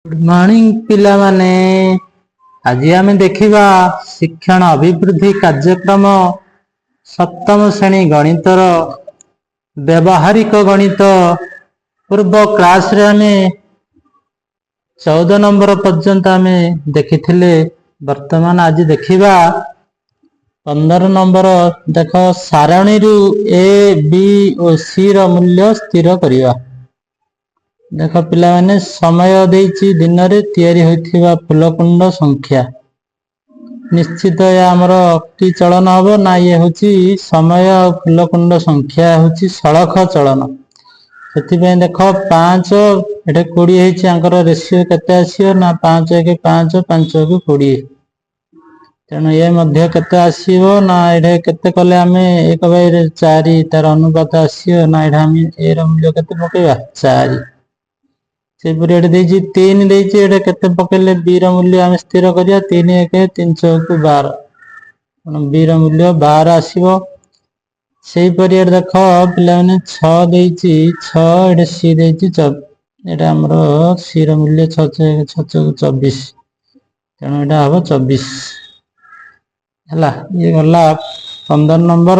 Good morning पिला माने। आज आम देखा शिक्षण अभिवृद्धि कार्यक्रम सप्तम श्रेणी गणितर व्यवहारिक गणित पूर्व क्लास रे आम 14 नंबर पर्यंत आम देखी। वर्तमान आज देखा 15 नंबर। देख सारणी ए बी और सी रो मूल्य स्थिर करिया। देख पिला माने समय देइछि दिन रे तैयारी होइथिबा फूलकुंड संख्या निश्चित या हमर की चलन हबो ना। ये होछि समय और फूलकुंड संख्या होछि सड़ख चलन। सेति पे देख 5 एटे 20 हेछि आंकर रेशियो केते आसियो ना 5 1 5 5 को 20। तेणु ये मध्य केते आसीबो ना एटे केते कले आमे 1/4 तार अनुपात आसियो ना। एटा हम ए रो मूल्य केते पकेबा 4 से पीरियड देछि 3 देछि एटा केते पकेले बी रो मूल्य हम स्थिर करिया 3 1 3 4 12 बी रो मूल्य 12 आसीबो। सेही पीरियड देख पिला माने 6 देछि 6 एटा सी देछि 24 एटा हमरो सी रो मूल्य 6 6 24 तेणु एटा हबो 24 हला। ये गला 15 नंबर।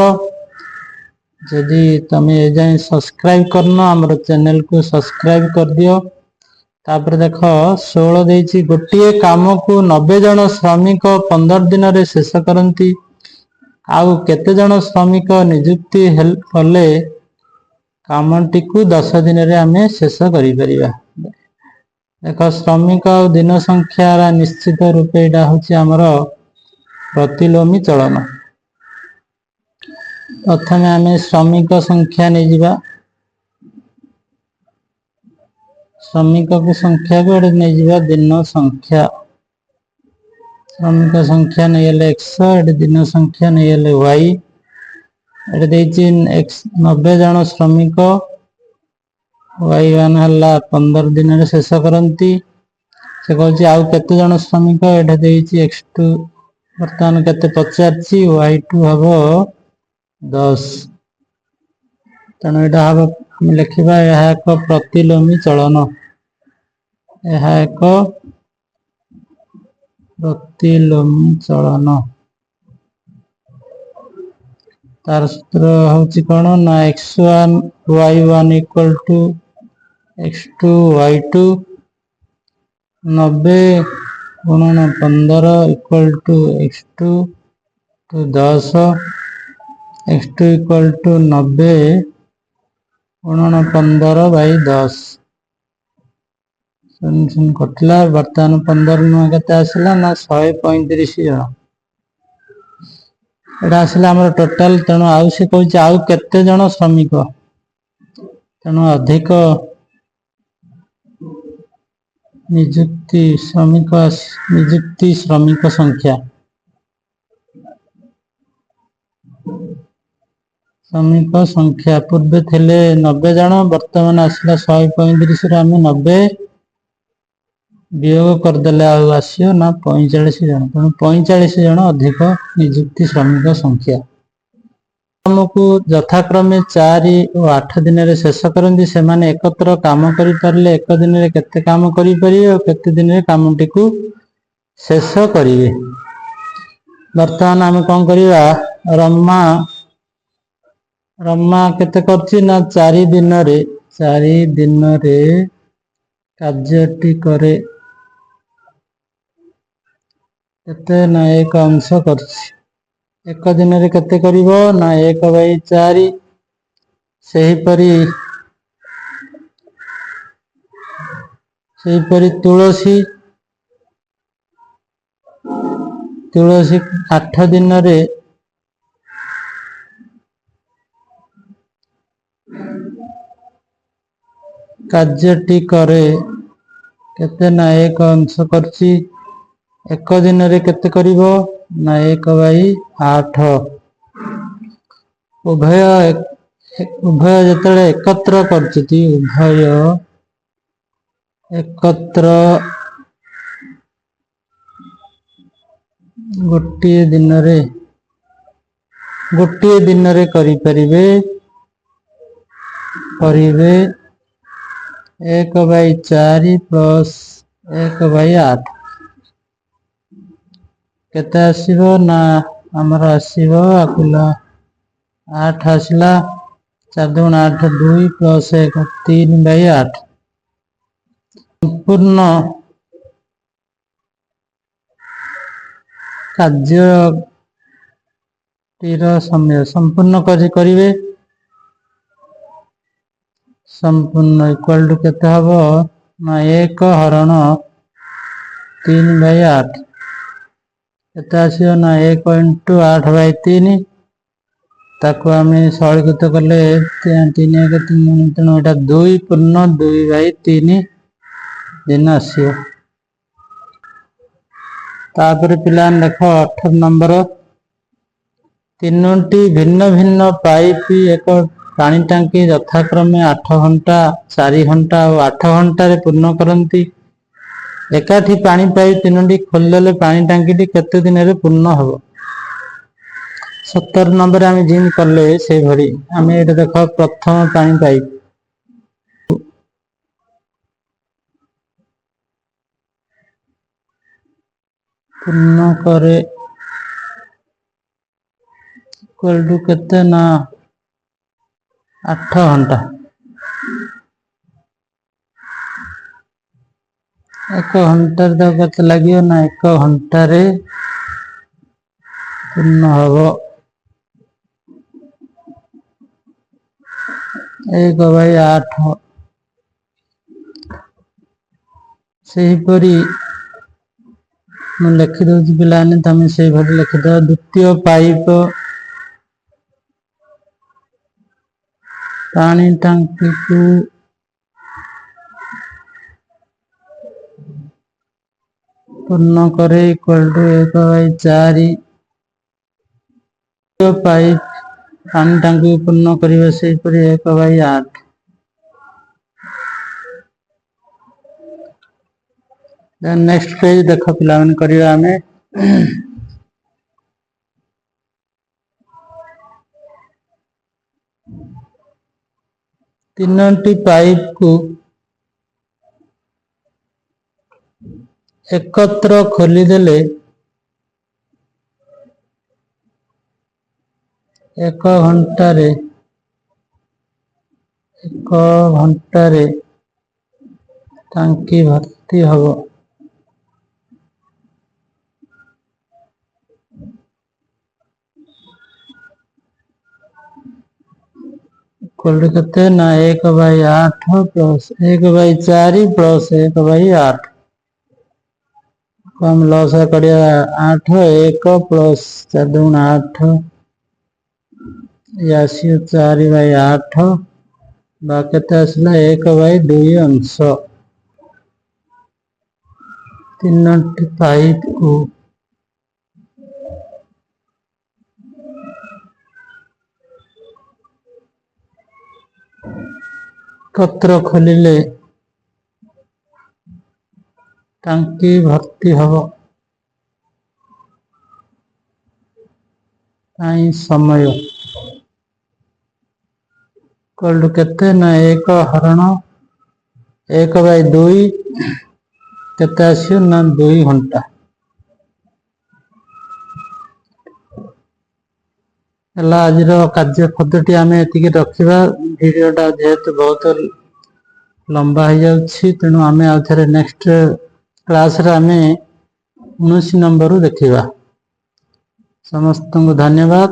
जदि तमे ए जाय सब्सक्राइब करनो हमर चैनल को सब्सक्राइब कर दियो। तापर देख 16 देछि गोटे काम को 90 जन श्रमिक 15 दिन रे शेष करंती। आउ केते जन श्रमिक नियुक्ति कले कामटी को 10 दिन रे हमें शेष करि परिबा। देख श्रमिक और दिन संख्या रा निश्चित रूपे एटा होछि हमर प्रतिलोमी चलन। प्रथमे हमें श्रमिक संख्या नै जिबा। श्रमिक को संख्या को एडे नै जिबा दिन संख्या। श्रमिक संख्या नै एले x एडे दिन संख्या नै एले y एडे देछि x 90 जन श्रमिक y1 हल्ला 15 दिन रे शेष करंती। से कहछि आउ केते जन श्रमिक एडे देछि x2 वर्तमान केते पचारछि y2 हबो 10। तेणु एटा हबो हम लिखिबा यह एक प्रतिलोमी चलन। यह एक प्रतिलोमी चलन। तार सूत्र होछि कोन ना x1 y1 equal to x2 y2 90 गुणन 15 equal to x2 to 10 x2 equal to 90 गुणन 15 बाई 10 कटला। वर्तमान 15 नु केते आसला ना 135 जन एटा आसला हमर टोटल। तेणु आउ से कहछि आउ केते जन श्रमिक तेणु अधिक नियुक्ति श्रमिक संख्या श्रमिक संख्या पूर्व थिले 90 जन वर्तमान आसला 135 रे हम 90 वियोग कर देले आसियो ना 45 जन। तेणु 45 जन अधिक नियुक्ति श्रमिक संख्या। हमको यथाक्रमे 4 और 8 दिन रे शेष करंती। से माने एकत्र काम करि परले एक दिन रे केते काम करि परिबे और केते दिन रे कामटी को शेष करिवे। वर्तमान हम कोन करिवा रमा केते करछि ना 4 दिन रे कार्यटी करे केते ना एक अंश करछि। एक दिन रे केते करिवो ना 1/4। सेही परी तुलसी 8 दिन रे कार्यटी करे केते ना एक अंश करछि। एक दिन रे केते करिवो ना 1/8। उभय जतले एकत्र करछि उभय एकत्र गोटे दिन रे करि परिबे 1/4 प्लस 1/8 केते आसीबो ना हमर आसीबो आकुला 8 आसला 4 दून 8 2 प्लस 1 3/8 संपूर्ण कार्यटीर समय संपूर्ण करिवे संपूर्ण इक्वल टू केते हबो ना 1 हरण 3/8 केते आसीबो ना 1 * 8/3 ताको आमे सरलीकृत कले 3 1 3 तेणु एटा 2 पूर्ण 2/3 दिन आसीबो। तापर पिलान देखो 18 नंबर तीनोटी भिन्न भिन्न पाइप एक पानी टांकी यथाक्रमे 8 घंटा 4 घंटा और 8 घंटा रे पूर्ण करंती एकाठी पानी पाइप तीनोटी खोलले पानी टांकी केते दिन रे पूर्ण हबो। 17 नंबर आमे जिन करले से भरी आमे एटा देखो प्रथम पानी पाइप पूर्ण करे इक्वल टू केते ना 8 घंटा 1 घंटा रे केते लागियो ना 1 घंटा रे पूर्ण हबो 1/8 सेही परी मैं लिखि दउछि पिलाने तमे सेही भली लिखि दो द्वितीय पाइप पानी टांकी को पूर्ण करे इक्वल टू 1/4 पाइप पानी टांकी पूर्ण करिवे सेही परी 1/8 देन नेक्स्ट पेज देखो पिला मन करिवा हमें तीनोटी पाइप को एकत्र खोली देले 1 घंटा रे टांकी भर्ती हबो इक्वल टू केते ना 1/8 प्लस 1/4 प्लस 1/8 कम लॉस करिया 8 1 प्लस 4 दून 8 यासी 4/8 बाकेते आसला 1/2 अंश तीनोटी पाइप को एकत्र खोलिले टांकी भर्ती हबो ताई समय इक्वल टू केते ना 1 हरण 1/2 केते आसियो ना 2 घंटा हला आज कार्य पद्धति आम ये रखा वीडियोटा जेहेतु बहुत लंबा हो जाऊँगी तेणु आम आउे नेक्स्ट क्लास आम 19 नंबर देखा समस्त को धन्यवाद।